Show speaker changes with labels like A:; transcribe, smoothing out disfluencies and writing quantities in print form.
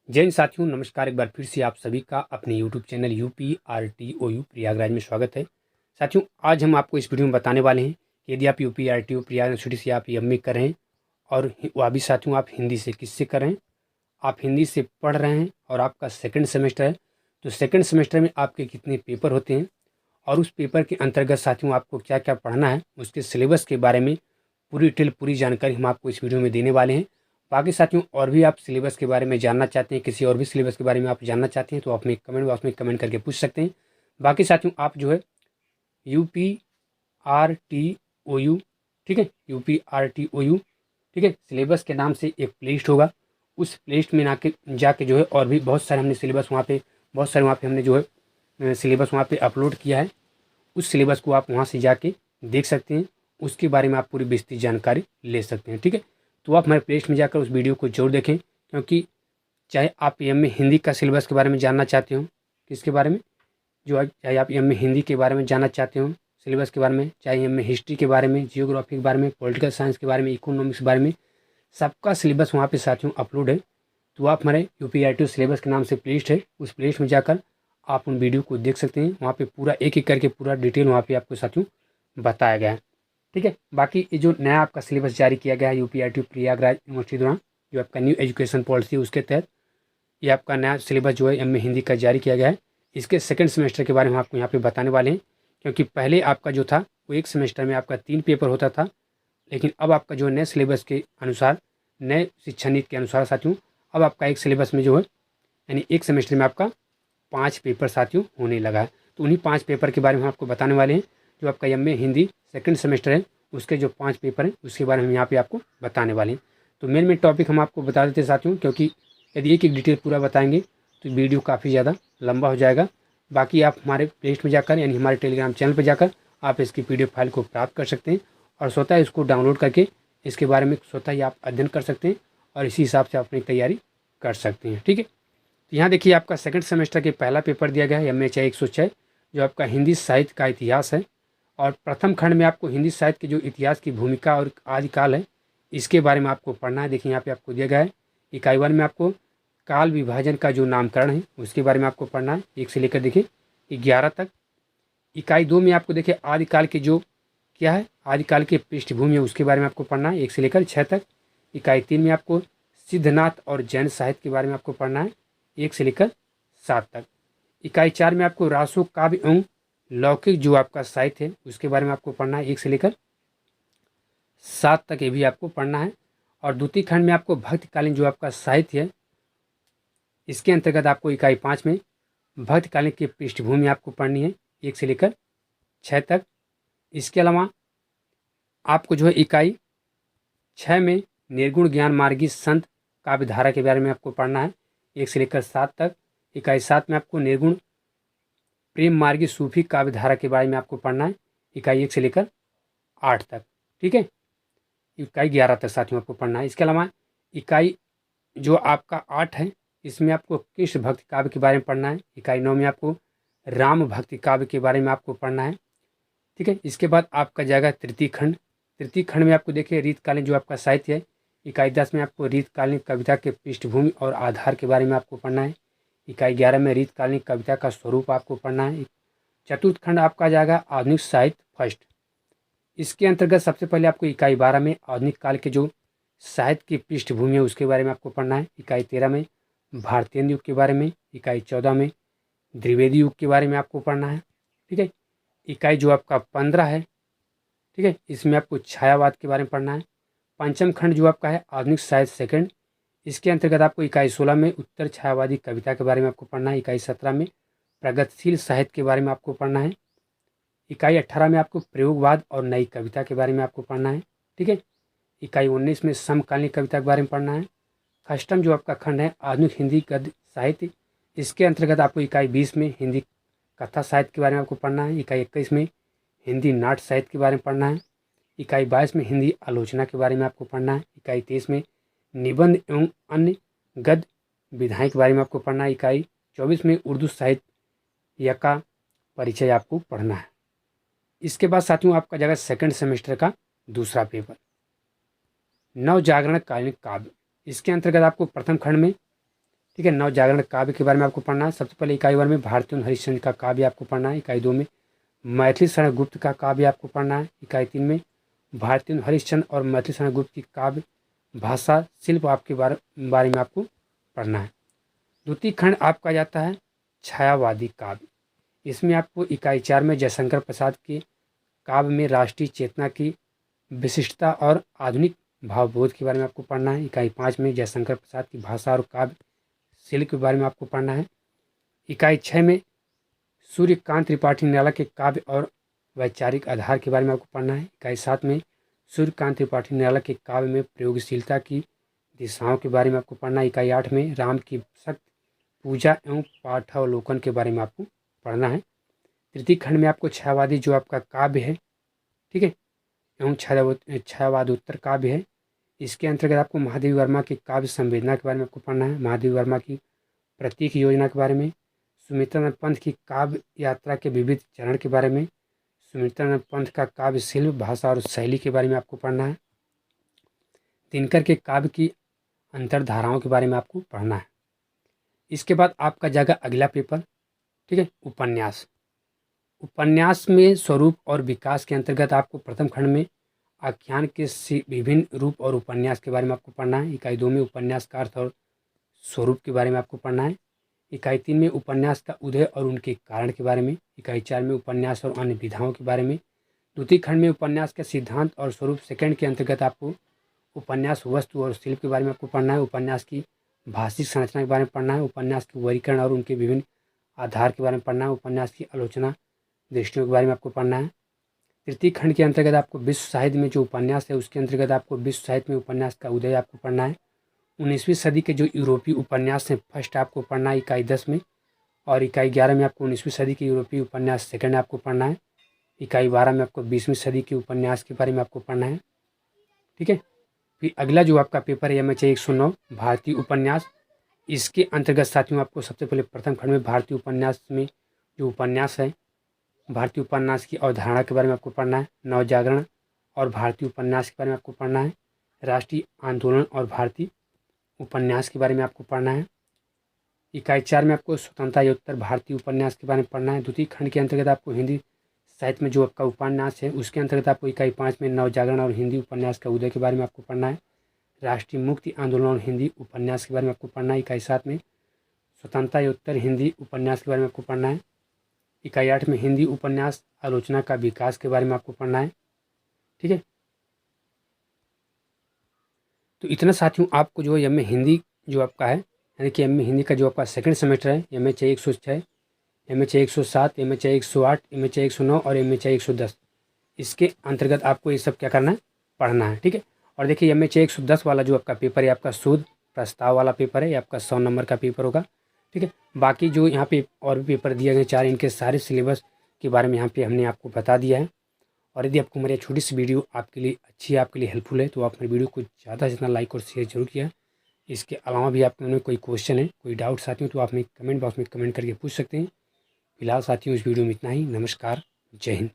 A: जय हिंद साथियों, नमस्कार। एक बार फिर से आप सभी का अपने यूट्यूब चैनल UPRTOU प्रयागराज में स्वागत है। साथियों, आज हम आपको इस वीडियो में बताने वाले हैं कि यदि आप UPRTOU प्रयागराज यूनिवर्सिटी से आप एमए कर रहे हैं और वह भी साथियों आप हिंदी से किससे कर रहे हैं, आप हिंदी से पढ़ रहे हैं और आपका सेकंड सेमेस्टर है, तो सेकंड सेमेस्टर में आपके कितने पेपर होते हैं और उस पेपर के अंतर्गत साथियों आपको क्या क्या पढ़ना है, उसके सिलेबस के बारे में पूरी डिटेल पूरी जानकारी हम आपको इस वीडियो में देने वाले हैं। बाकी साथियों, और भी आप सिलेबस के बारे में जानना चाहते हैं, किसी और भी सिलेबस के बारे में आप जानना चाहते हैं, तो आप हमें कमेंट बॉक्स में कमेंट करके पूछ सकते हैं। बाकी साथियों, आप जो है UPRTOU, ठीक है, UPRTOU, ठीक है, सिलेबस के नाम से एक प्ले लिस्ट होगा। उस प्ले लिस्ट में जाके जो है और भी बहुत सारे हमने सिलेबस वहाँ पे हमने जो है सिलेबस वहाँ पे अपलोड किया है। उस सिलेबस को आप वहाँ से जाके देख सकते हैं, उसके बारे में आप पूरी विस्तृत जानकारी ले सकते हैं। ठीक है, तो आप हमारे प्लेलिस्ट में जाकर उस वीडियो को जरूर देखें, क्योंकि चाहे आप एम में हिंदी का सिलेबस के बारे में जानना चाहते हो, किसके बारे में, चाहे आप एम में हिंदी के बारे में जानना चाहते हो सिलेबस के बारे में, चाहे एम में हिस्ट्री के बारे में, जियोग्राफी के बारे में, पॉलिटिकल साइंस के बारे में, इकोनॉमिक्स के बारे में, सबका सिलेबस वहाँ पे साथियों अपलोड है। तो आप हमारे UPRTOU सिलेबस के नाम से प्लेलिस्ट है, उस प्लेलिस्ट में जाकर आप उन वीडियो को देख सकते हैं। वहाँ पे पूरा एक एक करके पूरा डिटेल वहाँ पे आपको साथियों बताया गया है। ठीक है, बाकी ये जो नया आपका सिलेबस जारी किया गया है UPRTOU प्रयागराज यूनिवर्सिटी द्वारा, जो आपका न्यू एजुकेशन पॉलिसी है, उसके तहत ये आपका नया सिलेबस जो है एम ए हिंदी का जारी किया गया है। इसके सेकंड सेमेस्टर के बारे में आपको यहाँ पे बताने वाले हैं, क्योंकि पहले आपका जो था वो एक सेमेस्टर में आपका 3 पेपर होता था, लेकिन अब आपका जो नए सिलेबस के अनुसार, नए शिक्षा नीति के अनुसार साथियों, अब आपका एक सिलेबस में जो है यानी एक सेमेस्टर में आपका 5 पेपर साथियों होने लगा है। तो उन्हीं 5 पेपर के बारे में हम आपको बताने वाले हैं। जो आपका M A Hindi second semester है, उसके जो 5 पेपर हैं उसके बारे में हम यहाँ पे आपको बताने वाले हैं। तो मेन टॉपिक हम आपको बता देते हैं साथियों, क्योंकि यदि एक एक डिटेल पूरा बताएंगे तो वीडियो काफ़ी ज़्यादा लंबा हो जाएगा। बाकी आप हमारे प्लेलिस्ट में जाकर यानी हमारे टेलीग्राम चैनल पर जाकर आप इसकी PDF फाइल को प्राप्त कर सकते हैं और स्वतः इसको डाउनलोड करके इसके बारे में स्वतः ही आप अध्ययन कर सकते हैं और इसी हिसाब से अपनी तैयारी कर सकते हैं। ठीक है, तो यहाँ देखिए आपका सेकंड सेमेस्टर के पहला पेपर दिया गया है MHI 106, जो आपका हिंदी साहित्य का इतिहास है। और प्रथम खंड में आपको हिंदी साहित्य के जो इतिहास की भूमिका और आदिकाल है, इसके बारे में आपको पढ़ना है। देखिए यहाँ पे आपको दिया गया है। इकाई 1 में आपको काल विभाजन का जो नामकरण है उसके बारे में आपको पढ़ना है, 1 से लेकर देखिए 11 तक। इकाई 2 में आपको देखिए आदिकाल के जो क्या है, आदिकाल की पृष्ठभूमि है, उसके बारे में आपको पढ़ना है, 1 से लेकर 6 तक। इकाई 3 में आपको सिद्धनाथ और जैन साहित्य के बारे में आपको पढ़ना है, 1 से लेकर 7 तक। इकाई 4 में आपको रासो काव्य एवं लौकिक जो आपका साहित्य है उसके बारे में आपको पढ़ना है, 1 से लेकर 7 तक ये भी आपको पढ़ना है। और द्वितीय खंड में आपको भक्तकालीन जो आपका साहित्य है, इसके अंतर्गत आपको इकाई 5 में भक्तकालीन की पृष्ठभूमि आपको पढ़नी है, 1 से लेकर 6 तक। इसके अलावा आपको जो है इकाई 6 में निर्गुण ज्ञान मार्गी संत काव्यधारा के बारे में आपको पढ़ना है, 1 से लेकर 7 तक। इकाई 7 में आपको निर्गुण प्रेम मार्गी सूफी काव्यधारा के बारे में आपको पढ़ना है, इकाई 1 से लेकर 8 तक। ठीक है, इकाई 11 तक साथियों आपको पढ़ना है। इसके अलावा इकाई जो आपका 8 है, इसमें आपको कृष्ण भक्ति काव्य के बारे में पढ़ना है। इकाई 9 में आपको राम भक्ति काव्य के बारे में आपको पढ़ना है। ठीक है, इसके बाद आपका जाएगा तृतीय खंड। तृतीय खंड में आपको देखिए रीतकालीन जो आपका साहित्य है, इकाई 10 में आपको रीतकालीन कविता के पृष्ठभूमि और आधार के बारे में आपको पढ़ना है। इकाई 11 में रीतकालीन कविता का स्वरूप आपको पढ़ना है। चतुर्थ खंड आपका जाएगा आधुनिक साहित्य फर्स्ट। इसके अंतर्गत सबसे पहले आपको इकाई 12 में आधुनिक काल के जो साहित्य की पृष्ठभूमि है उसके बारे में आपको पढ़ना है। इकाई 13 में भारतीय युग के बारे में, इकाई 14 में द्विवेदी युग के बारे में आपको पढ़ना है। ठीक है, इकाई जो आपका 15 है, ठीक है, इसमें आपको छायावाद के बारे में पढ़ना है। पंचम खंड जो आपका है आधुनिक साहित्य सेकंड, इसके अंतर्गत आपको इकाई 16 में उत्तर छायावादी कविता के बारे में आपको पढ़ना है। इकाई 17 में प्रगतिशील साहित्य के बारे में आपको पढ़ना है। इकाई 18 में आपको प्रयोगवाद और नई कविता के बारे में आपको पढ़ना है। ठीक है, इकाई 19 में समकालीन कविता के बारे में पढ़ना है। अष्टम जो आपका खंड है आधुनिक हिंदी गद्य साहित्य, इसके अंतर्गत आपको इकाई 20 में हिंदी कथा साहित्य के बारे में आपको पढ़ना है। इकाई 21 में हिंदी नाट्य साहित्य के बारे में पढ़ना है। इकाई 22 में हिंदी आलोचना के बारे में आपको पढ़ना है। इकाई 23 में निबंध एवं अन्य गद्य विधाएं के बारे में आपको पढ़ना है। इकाई 24 में उर्दू साहित्य का परिचय आपको पढ़ना है। इसके बाद साथियों आपका जाएगा सेकंड सेमेस्टर का दूसरा पेपर, नव जागरण कालीन काव्य। इसके अंतर्गत आपको प्रथम खंड में, ठीक है। नवजागरण काव्य के बारे में आपको पढ़ना है। सबसे पहले इकाई 1 में भारती एवं हरिश्चंद्र का काव्य आपको पढ़ना है। इकाई 2 में मैथिली शरण गुप्त का काव्य आपको पढ़ना है। इकाई 3 में भारती एवं हरिश्चंद्र और मैथिली शरण गुप्त की काव्य भाषा शिल्प आपके बारे में आपको पढ़ना है। द्वितीय खंड आपका जाता है छायावादी काव्य। इसमें आपको इकाई 4 में जयशंकर प्रसाद के काव्य में राष्ट्रीय चेतना की विशिष्टता और आधुनिक भावबोध के बारे में आपको पढ़ना है। इकाई 5 में जयशंकर प्रसाद की भाषा और काव्य शिल्प के बारे में आपको पढ़ना है। इकाई 6 में सूर्यकांत त्रिपाठी निराला के काव्य और वैचारिक आधार के बारे में आपको पढ़ना है। इकाई 7 में सूर्यकांत त्रिपाठी निराला के काव्य में प्रयोगशीलता की दिशाओं के बारे में आपको पढ़ना है। इकाई 8 में राम की शक्ति पूजा एवं पाठावलोकन के बारे में आपको पढ़ना है। तृतीय खंड में आपको छायावादी जो आपका काव्य है, ठीक है, एवं छायावादोत्तर काव्य है, इसके अंतर्गत आपको महादेवी वर्मा की काव्य संवेदना के बारे में आपको पढ़ना है। महादेवी वर्मा की प्रतीक योजना के बारे में, सुमित्रानंद पंथ की काव्य यात्रा के विविध चरण के बारे में, सुमित्रानंद पंथ का काव्य शिल्प भाषा और शैली के बारे में आपको पढ़ना है। दिनकर के काव्य की अंतरधाराओं के बारे में आपको पढ़ना है। इसके बाद आपका जाएगा अगला पेपर, ठीक है, उपन्यास। उपन्यास में स्वरूप और विकास के अंतर्गत आपको प्रथम खंड में आख्यान के विभिन्न रूप और उपन्यास के बारे में आपको पढ़ना है। इकाई 2 में उपन्यास का अर्थ और स्वरूप के बारे में आपको पढ़ना है। इकाई 3 में उपन्यास का उदय और उनके कारण के बारे में। इकाई 4 में उपन्यास और अन्य विधाओं के बारे में। द्वितीय खंड में उपन्यास के सिद्धांत और स्वरूप सेकंड के अंतर्गत आपको उपन्यास वस्तु और शिल्प के बारे में आपको पढ़ना है। उपन्यास की भाषिक संरचना के बारे में पढ़ना है। उपन्यास के वर्गीकरण और उनके विभिन्न आधार के बारे में पढ़ना है। उपन्यास की आलोचना दृष्टियों के बारे में आपको पढ़ना है। तृतीय खंड के अंतर्गत आपको विश्व साहित्य में जो उपन्यास है उसके अंतर्गत आपको विश्व साहित्य में उपन्यास का उदय आपको पढ़ना है। 19वीं सदी के जो यूरोपीय उपन्यास हैं फर्स्ट आपको पढ़ना है इकाई 10 में, और इकाई 11 में आपको 19वीं सदी के यूरोपीय उपन्यास सेकंड आपको पढ़ना है। इकाई 12 में आपको 20वीं सदी के उपन्यास के बारे में आपको पढ़ना है, ठीक है। फिर अगला जो आपका पेपर है MHA 109 भारतीय उपन्यास। इसके अंतर्गत साथियों आपको सबसे पहले प्रथम खंड में भारतीय उपन्यास में जो उपन्यास है, भारतीय उपन्यास की अवधारणा के बारे में आपको पढ़ना है। नवजागरण और भारतीय उपन्यास के बारे में आपको पढ़ना है। राष्ट्रीय आंदोलन और भारतीय उपन्यास के बारे में आपको पढ़ना है। इकाई 4 में आपको स्वतंत्रता भारतीय उपन्यास के बारे में पढ़ना है। द्वितीय खंड के अंतर्गत आपको हिंदी साहित्य में जो आपका उपन्यास है उसके अंतर्गत आपको इकाई 5 में नवजागरण और हिंदी उपन्यास का उदय के बारे में आपको पढ़ना है। राष्ट्रीय मुक्ति आंदोलन और हिंदी उपन्यास के बारे में आपको पढ़ना है। इकाई 7 में स्वतंत्रता हिंदी उपन्यास के बारे में आपको पढ़ना है। इकाई 8 में हिंदी उपन्यास आलोचना का विकास के बारे में आपको पढ़ना है, ठीक है। तो इतना साथियों आपको जो है MA हिंदी जो आपका है, यानी कि MA हिंदी का जो आपका सेकंड सेमेस्टर है MHA 106, MHA 107, MHA 108, MHA 109 और MHA 110, इसके अंतर्गत आपको ये सब क्या करना है, पढ़ना है, ठीक है। और देखिए MHA 110 वाला जो आपका पेपर है आपका शोध प्रस्ताव वाला पेपर है, ये आपका 100 नंबर का पेपर होगा, ठीक है। बाकी जो यहाँ पे और भी पेपर दिए गए 4, इनके सारे सिलेबस के बारे में यहाँ पे हमने आपको बता दिया है। और यदि आपको हमारी छोटी सी वीडियो आपके लिए अच्छी है, आपके लिए हेल्पफुल है, तो आप मेरी वीडियो को ज़्यादा से ज़्यादा लाइक और शेयर जरूर किया। इसके अलावा भी आपके मन में कोई क्वेश्चन है, कोई डाउट साथियों, तो आप हमें कमेंट बॉक्स में कमेंट करके पूछ सकते हैं। फिलहाल साथियों इस वीडियो में इतना ही। नमस्कार, जय हिंद।